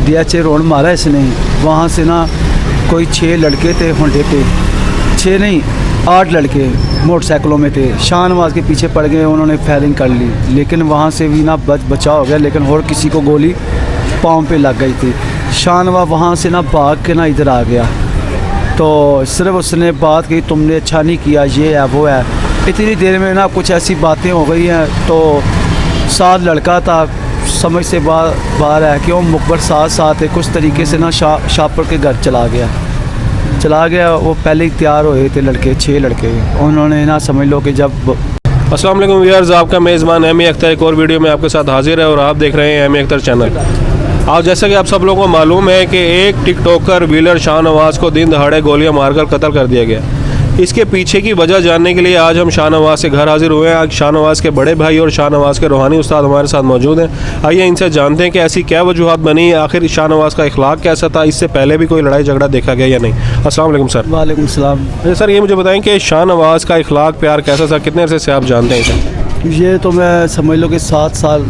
DHA road मारा इसने, वहाँ से ना कोई 6 लड़के थे होंडे पे, 6 नहीं 8 लड़के मोटरसाइकिलों में थे। शाहनवाज के पीछे पड़ गए, उन्होंने फायरिंग कर ली, लेकिन वहाँ से भी ना बचाव हो गया, लेकिन और किसी को गोली पाँव पे लग गई थी। शाहनवाज वहाँ से ना भाग के ना इधर आ गया, तो सिर्फ उसने बात की तुमने अच्छा नहीं किया, ये है वो है। इतनी देर में ना कुछ ऐसी बातें हो गई हैं, तो साथ लड़का था, समझ से बाहर है कि वो मुकबर साथ है, कुछ तरीके से ना शापर के घर चला गया। वो पहले ही तैयार हुए थे लड़के, 6 लड़के, उन्होंने ना समझ लो कि जब अस्सलाम वालेकुम व्यूअर्स, आपका मेज़बान एमी अख्तर एक और वीडियो में आपके साथ हाजिर है और आप देख रहे हैं एमी अख्तर चैनल। आज जैसा कि आप सब लोगों को मालूम है कि एक टिकटॉकर व्हीलर शाहनवाज को दिन दहाड़े गोलियां मारकर कत्ल कर दिया गया। इसके पीछे की वजह जानने के लिए आज हम शाहनवाज के घर हाजिर हुए हैं। आज शाहनवाज के बड़े भाई और शाहनवाज के रूहानी उस्ताद हमारे साथ मौजूद हैं। आइए इनसे जानते हैं कि ऐसी क्या वजूहत बनी, आखिर शाहनवाज का इखलाक कैसा था, इससे पहले भी कोई लड़ाई झगड़ा देखा गया या नहीं। अस्सलाम वालेकुम सर। वालेकुम सलाम। सर ये मुझे बताएं कि शाहनवाज का इखलाक प्यार कैसा था, कितने अरसे से आप जानते हैं सर? ये तो मैं समझ लो कि 7 साल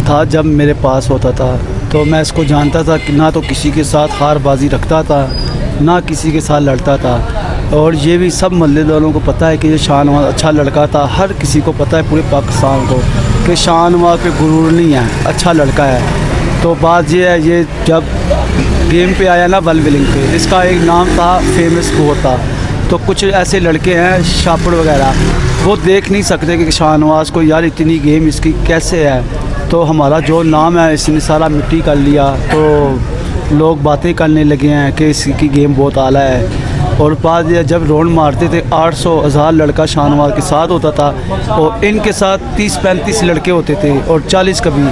था जब मेरे पास होता था, तो मैं इसको जानता था कि ना तो किसी के साथ हारबाजी रखता था, ना किसी के साथ लड़ता था। और ये भी सब मोहल्ले वालों को पता है कि ये शाहनवाज अच्छा लड़का था। हर किसी को पता है पूरे पाकिस्तान को कि शाहनवाज पे गुरूर नहीं है, अच्छा लड़का है। तो बात ये है, ये जब गेम पे आया ना बलविलिंग पे, इसका एक नाम था फेमस बहुत था। तो कुछ ऐसे लड़के हैं शापर वगैरह, वो देख नहीं सकते कि शाहनवाज को यार इतनी गेम इसकी कैसे है। तो हमारा जो नाम है इसने सारा मिट्टी कर लिया, तो लोग बातें करने लगे हैं कि इसकी गेम बहुत आला है। और बाद जब राउंड मारते थे 800,000 लड़का शाहनवाज के साथ होता था, और इनके साथ 30-35 लड़के होते थे और 40 कभी।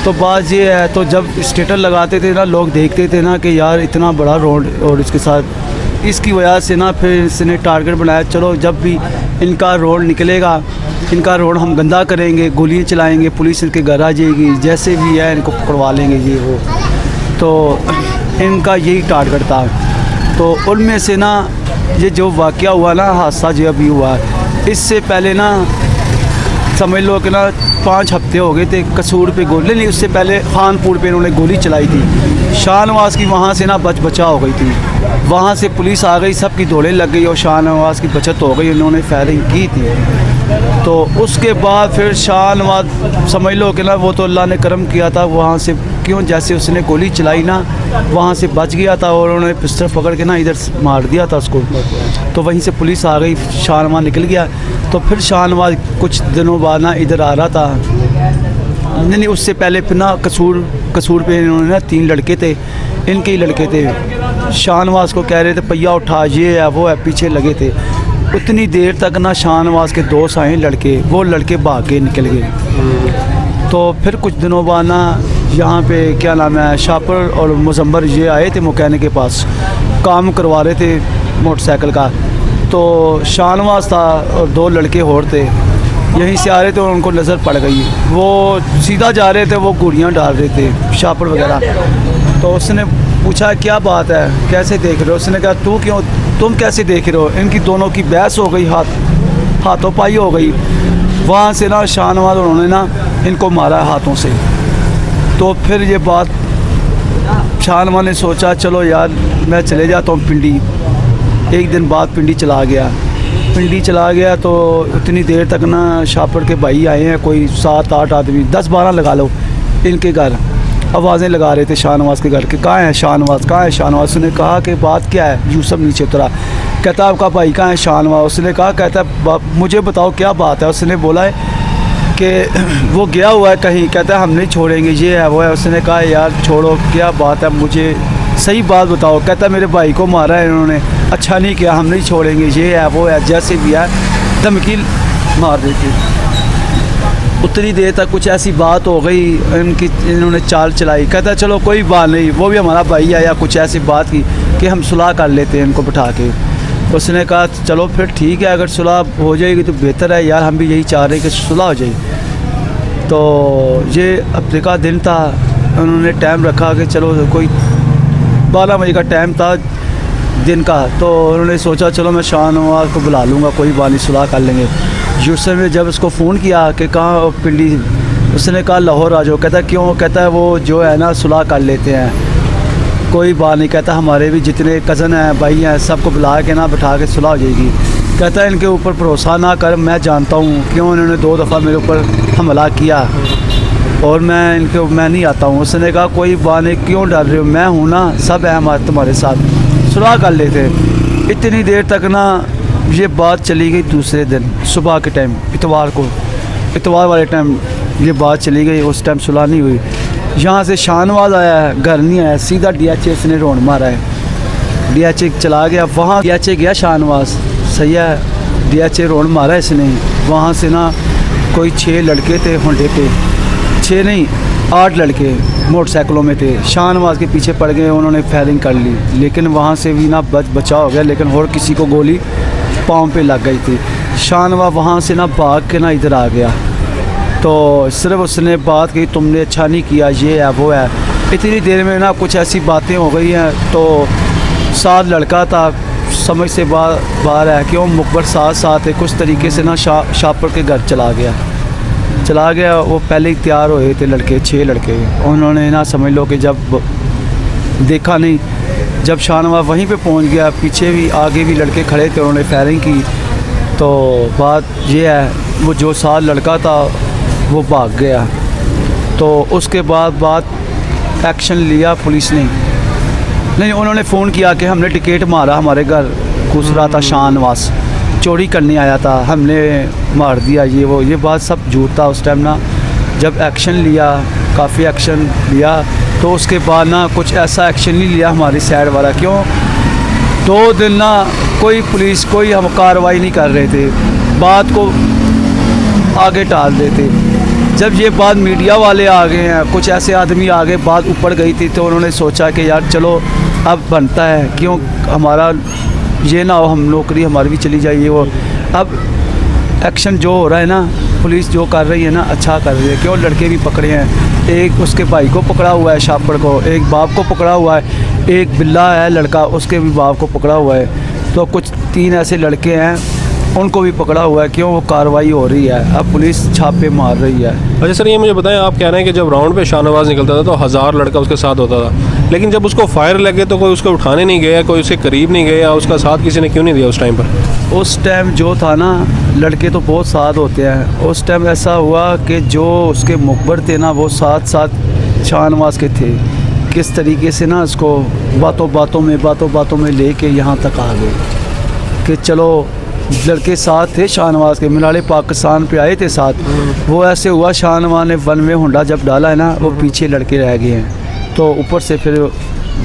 तो बात ये है, तो जब स्टेटस लगाते थे ना, लोग देखते थे ना कि यार इतना बड़ा राउंड, और इसके साथ इसकी वजह से ना फिर इसने टारगेट बनाया, चलो जब भी इनका रोड निकलेगा, इनका रोड हम गंदा करेंगे, गोलियाँ चलाएंगे, पुलिस इनके घर आ जाएगी, जैसे भी है इनको पकड़वा लेंगे ये वो। तो इनका यही टारगेट था। तो उनमें से ना ये जो वाक़या हुआ ना, हादसा जो अभी हुआ, इससे पहले ना समझ लो कि ना 5 हफ्ते हो गए थे कसूर पे गोली नहीं, उससे पहले खानपुर पे इन्होंने गोली चलाई थी। शाहनवाज की वहाँ से ना बचा हो गई थी, वहाँ से पुलिस आ गई, सबकी दौड़े लग गई और शाहनवाज की बचत हो गई, उन्होंने फायरिंग की थी। तो उसके बाद फिर शाहनवाज समझ लो कि ना वो तो अल्लाह ने करम किया था, वहाँ से क्यों जैसे उसने गोली चलाई ना वहाँ से बच गया था, और उन्होंने पिस्टल पकड़ के ना इधर मार दिया था उसको। तो वहीं से पुलिस आ गई, शाहनवाज निकल गया। तो फिर शाहनवाज कुछ दिनों बाद ना इधर आ रहा था, नहीं उससे पहले फिर ना कसूर पे इन्होंने ना 3 लड़के थे, इनके ही लड़के थे, शाहनवाज को कह रहे थे पहिया उठा, ये है वो है, पीछे लगे थे। उतनी देर तक ना शाहनवाज के दोस्त आए लड़के, वो लड़के भाग के निकल गए। तो फिर कुछ दिनों बाद ना यहाँ पे क्या नाम है, शापर और मुजम्बर ये आए थे मुकैनिक के पास, काम करवा रहे थे मोटरसाइकिल का। तो शाहनवाज था और 2 लड़के और थे, यहीं से आ रहे थे और उनको नज़र पड़ गई, वो सीधा जा रहे थे, वो गोलियाँ डाल रहे थे शापर वगैरह। तो उसने पूछा क्या बात है, कैसे देख रहे हो? उसने कहा तुम कैसे देख रहे हो? इनकी दोनों की बहस हो गई, हाथों पाई हो गई। वहाँ से ना शाहनवाज उन्होंने ना इनको मारा हाथों से। तो फिर ये बात शाहनवाज ने सोचा चलो यार मैं चले जाता हूँ पिंडी। एक दिन बाद पिंडी चला गया। तो इतनी देर तक ना शापर के भाई आए हैं, कोई 7-8 आदमी, 10-12 लगा लो, इनके घर आवाज़ें लगा रहे थे शाहनवाज के घर के, कहाँ है शाहनवाज। उसने कहा कि बात क्या है? यूसुफ नीचे उतरा, कहता आपका भाई कहाँ है शाहनवाज? उसने कहा, कहता मुझे बताओ क्या बात है। उसने बोला है कि वो गया हुआ है कहीं, कहता है हम नहीं छोड़ेंगे, ये है वो है। उसने कहा यार छोड़ो, क्या बात है, मुझे सही बात बताओ। कहता मेरे भाई को मारा है इन्होंने, अच्छा नहीं किया, हम नहीं छोड़ेंगे, ये है वो है, जैसे भी है धमकी मार देती। उतनी देर तक कुछ ऐसी बात हो गई, इन्होंने चाल चलाई। कहता चलो कोई बात नहीं, वो भी हमारा भाई आया, कुछ ऐसी बात की कि हम सुलह कर लेते हैं इनको बिठा के। उसने कहा चलो फिर ठीक है, अगर सुलह हो जाएगी तो बेहतर है यार, हम भी यही चाह रहे हैं कि सुलह हो जाए। तो ये हफ्ते का दिन था, उन्होंने टाइम रखा कि चलो कोई 12 बजे का टाइम था दिन का। तो उन्होंने सोचा चलो मैं शाहनवाज को बुला लूँगा, कोई बात नहीं सुलह कर लेंगे। यूसुफ ने जब उसको फ़ोन किया कि कहाँ पिंडी, उसने कहा लाहौर आ जाओ। कहता क्यों? कहता है वो जो है ना सुलह कर लेते हैं, कोई बात नहीं। कहता हमारे भी जितने कज़न हैं भाई हैं सबको बुला के ना बिठा के सुलह हो जाएगी। कहता है इनके ऊपर भरोसा ना कर, मैं जानता हूँ क्यों इन्होंने 2 दफ़ा मेरे ऊपर हमला किया और मैं नहीं आता हूँ। उसने कहा कोई बात नहीं, क्यों डर रहे हो, मैं हूँ ना, सब है हमारे तुम्हारे साथ, सुलह कर लेते। इतनी देर तक ना ये बात चली गई। दूसरे दिन सुबह के टाइम, इतवार वाले टाइम ये बात चली गई। उस टाइम सुलह नहीं हुई। यहाँ से शाहनवाज आया है, घर नहीं आया, सीधा DHA इसने रोड मारा है। DHA चला गया, वहाँ DHA गया शाहनवाज, सही है, DHA रोड मारा इसने। वहाँ से ना कोई 6 लड़के थे होंडे पे, 6 नहीं 8 लड़के मोटरसाइकिलों में थे। शाहनवाज के पीछे पड़ गए, उन्होंने फायरिंग कर ली, लेकिन वहाँ से भी ना बचाव हो गया, लेकिन और किसी को गोली पाँव पे लग गई थी। शाहनवाज वहाँ से ना भाग के ना इधर आ गया, तो सिर्फ उसने बात की तुमने अच्छा नहीं किया, ये है वो है। इतनी देर में ना कुछ ऐसी बातें हो गई हैं, तो साथ लड़का था, समझ से बाहर है, क्यों मुकबर साथ है। कुछ तरीके से ना शापर के घर चला गया। वो पहले ही तैयार हुए थे लड़के, 6 लड़के। उन्होंने ना समझ लो कि जब देखा नहीं, जब शाहनवाज वहीं पे पहुंच गया, पीछे भी आगे भी लड़के खड़े थे, उन्होंने फायरिंग की। तो बात ये है, वो जो साथ लड़का था वो भाग गया। तो उसके बाद एक्शन लिया पुलिस ने। नहीं, उन्होंने फ़ोन किया कि हमने टिकट मारा, हमारे घर घुस रहा था शाहनवाज, चोरी करने आया था, हमने मार दिया, ये वो। ये बात सब झूठ था उस टाइम ना। जब एक्शन लिया, काफ़ी एक्शन लिया, तो उसके बाद ना कुछ ऐसा एक्शन नहीं लिया हमारी साइड वाला। क्यों? 2 दिन ना कोई पुलिस कोई हम कार्रवाई नहीं कर रहे थे, बात को आगे टाल देते। जब ये बात मीडिया वाले आ गए हैं, कुछ ऐसे आदमी आ गए, बात ऊपर गई थी, तो उन्होंने सोचा कि यार चलो अब बनता है, क्यों हमारा ये ना हो हम नौकरी हमारी भी चली जाइए। वो अब एक्शन जो हो रहा है ना, पुलिस जो कर रही है ना, अच्छा कर रही है। क्यों? लड़के भी पकड़े हैं, एक उसके भाई को पकड़ा हुआ है शापर को, एक बाप को पकड़ा हुआ है, एक बिल्ला है लड़का, उसके भी बाप को पकड़ा हुआ है। तो कुछ 3 ऐसे लड़के हैं, उनको भी पकड़ा हुआ है। क्यों? वो कार्रवाई हो रही है, अब पुलिस छापे मार रही है। अच्छा सर, ये मुझे बताएं, आप कह रहे हैं कि जब राउंड पे शाहनवाज निकलता था तो 1000 लड़का उसके साथ होता था, लेकिन जब उसको फायर लगे तो कोई उसको उठाने नहीं गया, कोई उसके करीब नहीं गया, उसका साथ किसी ने क्यों नहीं दिया उस टाइम पर? उस टाइम जो था ना, लड़के तो बहुत साथ होते हैं। उस टाइम ऐसा हुआ कि जो उसके मुखबर थे ना, वो साथ शाहनवाज के थे। किस तरीके से ना उसको बातों में लेके यहाँ तक आ गए कि चलो, लड़के साथ थे शाहनवाज के, मिलाले पाकिस्तान पे आए थे साथ। वो ऐसे हुआ, शाहनवाज ने 1 वे होंडा जब डाला है ना, वो पीछे लड़के रह गए हैं, तो ऊपर से फिर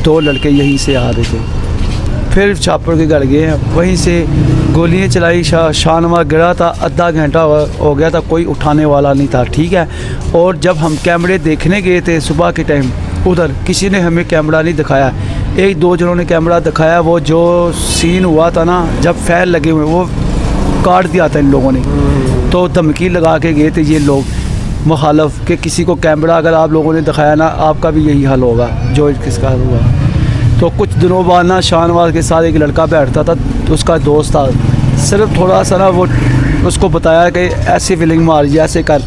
2 लड़के यहीं से आ रहे थे, फिर छापर के घर गए हैं, वहीं से गोलियां चलाई। शाहनवाज गिरा था, आधा घंटा हो गया था, कोई उठाने वाला नहीं था, ठीक है। और जब हम कैमरे देखने गए थे सुबह के टाइम, उधर किसी ने हमें कैमरा नहीं दिखाया, 1-2 जनों ने कैमरा दिखाया। वो जो सीन हुआ था ना, जब फैल लगे हुए, वो काट दिया था इन लोगों ने, तो धमकी लगा के गए थे ये लोग मुखालफ कि किसी को कैमरा अगर आप लोगों ने दिखाया ना, आपका भी यही हाल होगा जो किसका हुआ। तो कुछ दिनों बाद ना शाहनवाज के साथ एक लड़का बैठता था, उसका दोस्त था, सिर्फ थोड़ा सा ना वो उसको बताया कि ऐसे फीलिंग मार, ऐसे कर,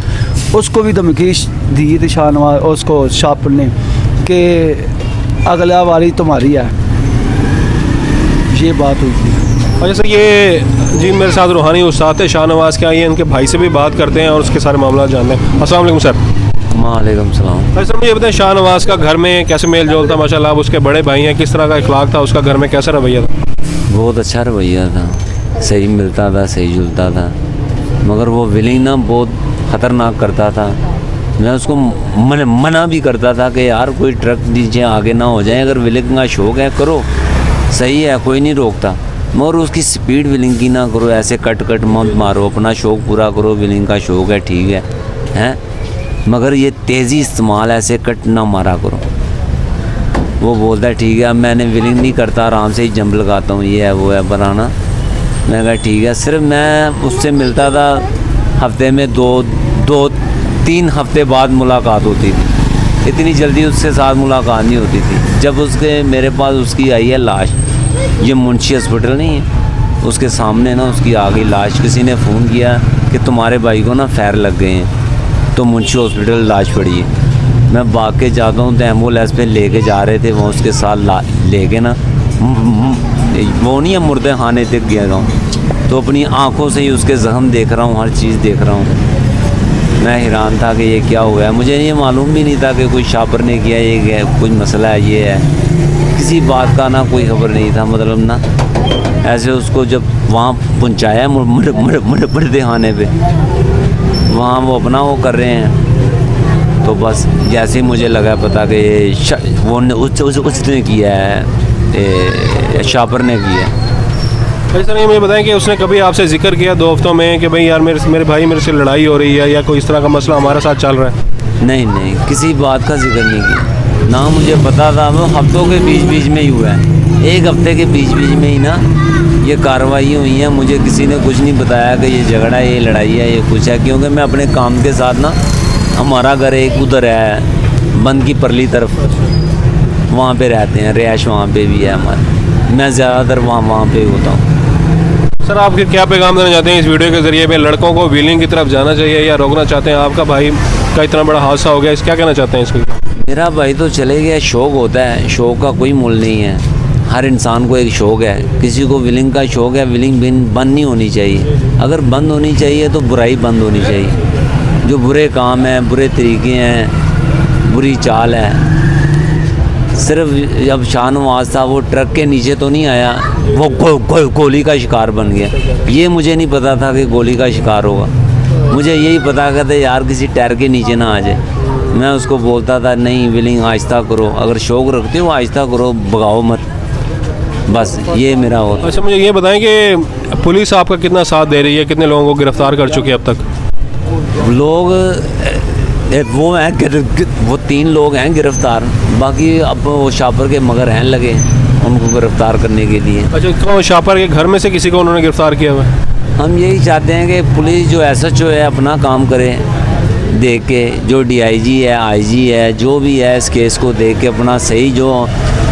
उसको भी धमकी दी थी शाहनवाज, उसको शापर ने, कि अगला बारी तुम्हारी है। ये बात हुई थी। अच्छा सर, ये जी मेरे साथ रूहानी उस्ताद थे शाहनवाज के, आइए इनके भाई से भी बात करते हैं और उसके सारे मामला जानते हैं। अस्सलाम वालेकुम सर। वालेकुम सलाम। अच्छा सर, मुझे बताएं शाहनवाज का घर में कैसे मेल जोल था? माशाल्लाह आप उसके बड़े भाई हैं, किस तरह का इखलाक था उसका, घर में कैसा रवैया था? बहुत अच्छा रवैया था, सही मिलता था, सही जुलता था, मगर वो विलिंग ना बहुत ख़तरनाक करता था। मैं उसको मना भी करता था कि यार कोई ट्रक नीचे आगे ना हो जाए, अगर विलिंग का शौक़ है करो, सही है, कोई नहीं रोकता, मगर उसकी स्पीड विलिंग की ना करो, ऐसे कट मत मारो, अपना शौक़ पूरा करो, विलिंग का शौक़ है ठीक है, हैं, मगर ये तेज़ी इस्तेमाल ऐसे कट ना मारा करो। वो बोलता है ठीक है, अब मैंने विलिंग नहीं करता, आराम से ही जंप लगाता हूँ, ये है वो है बनाना। मैं कहा ठीक है। सिर्फ मैं उससे मिलता था हफ्ते में 2-3 हफ्ते बाद मुलाकात होती थी, इतनी जल्दी उसके साथ मुलाकात नहीं होती थी। जब उसके मेरे पास उसकी आई है लाश, ये मुंशी हॉस्पिटल नहीं है, उसके सामने ना उसकी आ गई लाश, किसी ने फ़ोन किया कि तुम्हारे भाई को ना फायर लग गए हैं। तो मुंशी हॉस्पिटल लाश पड़ी है। मैं भाग के जाता हूँ तो एम्बुलेंस पे लेके जा रहे थे, वो उसके साथ लेके ना वो नहीं है मुर्दे खाने तक गया हूँ, तो अपनी आंखों से ही उसके ज़ख्म देख रहा हूँ, हर चीज़ देख रहा हूँ। मैं हैरान था कि ये क्या हुआ है। मुझे ये मालूम भी नहीं था कि कोई शापर ने किया, ये कुछ मसला है, ये है, किसी बात का ना कोई खबर नहीं था। मतलब ना ऐसे उसको जब वहाँ पहुँचाया मुर्दे खाने पे, वहाँ वो अपना वो कर रहे हैं, तो बस जैसे ही मुझे लगा पता कि उसने किया है, शापर ने किया है। भाई सर ये मुझे बताएं कि उसने कभी आपसे जिक्र किया 2 हफ्तों में कि भाई यार मेरे भाई मेरे से लड़ाई हो रही है या कोई इस तरह का मसला हमारे साथ चल रहा है? नहीं, किसी बात का जिक्र नहीं किया ना। मुझे पता था वो हफ्तों के बीच में ही हुआ है, 1 हफ्ते के बीच में ही ना ये कार्रवाई हुई है। मुझे किसी ने कुछ नहीं बताया कि ये झगड़ा है, ये लड़ाई है, ये कुछ है, क्योंकि मैं अपने काम के साथ ना, हमारा घर एक उधर है बंद की परली तरफ, वहाँ पे रहते हैं, रिहाइश वहाँ पे भी है हमारे। मैं ज़्यादातर वहाँ पे होता हूँ। सर आप क्या पैगाम देना चाहते हैं इस वीडियो के ज़रिए में? लड़कों को व्हीलिंग की तरफ जाना चाहिए या रोकना चाहते हैं? आपका भाई का इतना बड़ा हादसा हो गया, इस क्या कहना चाहते हैं इसको? मेरा भाई तो चले गया, शौक़ होता है, शौक़ का कोई मूल नहीं है। हर इंसान को एक शौक़ है, किसी को व्हीलिंग का शौक़ है, व्हीलिंग बंद नहीं होनी चाहिए। अगर बंद होनी चाहिए तो बुराई बंद होनी चाहिए। जो बुरे काम हैं, बुरे तरीके हैं, बुरी चाल है। सिर्फ जब शाहनवाज था वो ट्रक के नीचे तो नहीं आया, वो गोली का शिकार बन गया। ये मुझे नहीं पता था कि गोली का शिकार होगा। मुझे यही पता था यार किसी टायर के नीचे ना आ जाए। मैं उसको बोलता था नहीं व्हीलिंग आहिस्ता करो, अगर शौक़ रखते हो आहिस्ता करो, भगाओ मत, बस ये मेरा होता। अच्छा मुझे ये बताएं कि पुलिस आपका कितना साथ दे रही है, कितने लोगों को गिरफ़्तार कर चुकी है अब तक? लोग वो हैं, वो 3 लोग हैं गिरफ़्तार, बाकी अब वो शापर के मगर हैं लगे उनको गिरफ़्तार करने के लिए। अच्छा तो शापर के घर में से किसी को उन्होंने गिरफ़्तार किया हुआ है? हम यही चाहते हैं कि पुलिस जो SHO है अपना काम करे, देख के, जो DIG है, IG है, जो भी है इस केस को देख के अपना सही जो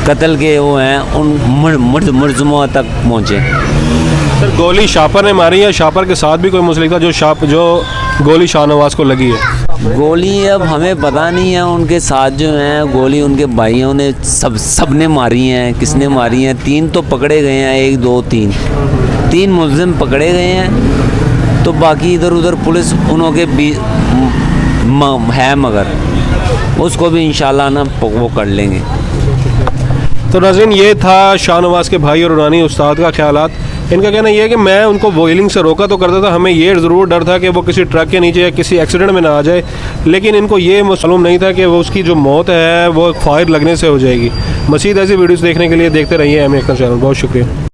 कत्ल के वो हैं उन मुलज़िमों तक पहुँचे। सर गोली शापर ने मारी है, शापर के साथ भी कोई मुसलिक था जो गोली शाहनवाज को लगी है? गोली अब हमें पता नहीं है, उनके साथ जो हैं गोली उनके भाइयों ने सब ने मारी हैं। किसने मारी हैं? 3 तो पकड़े गए हैं, 1 2 3 मुलजिम पकड़े गए हैं, तो बाकी इधर उधर पुलिस उनके है, मगर उसको भी इंशाल्लाह ना वो कर लेंगे। तो नाज़रीन ये था शाहनवाज के भाई और ऊरानी उस्ताद का ख्यालात। इनका कहना यह है कि मैं उनको व्हीलिंग से रोका तो करता था, हमें ये ज़रूर डर था कि वो किसी ट्रक के नीचे या किसी एक्सीडेंट में ना आ जाए, लेकिन इनको ये मालूम नहीं था कि वो उसकी जो मौत है वो फायर लगने से हो जाएगी। मज़ीद ऐसी वीडियोस देखने के लिए देखते रहिए एम ए अख्तर चैनल। बहुत शुक्रिया।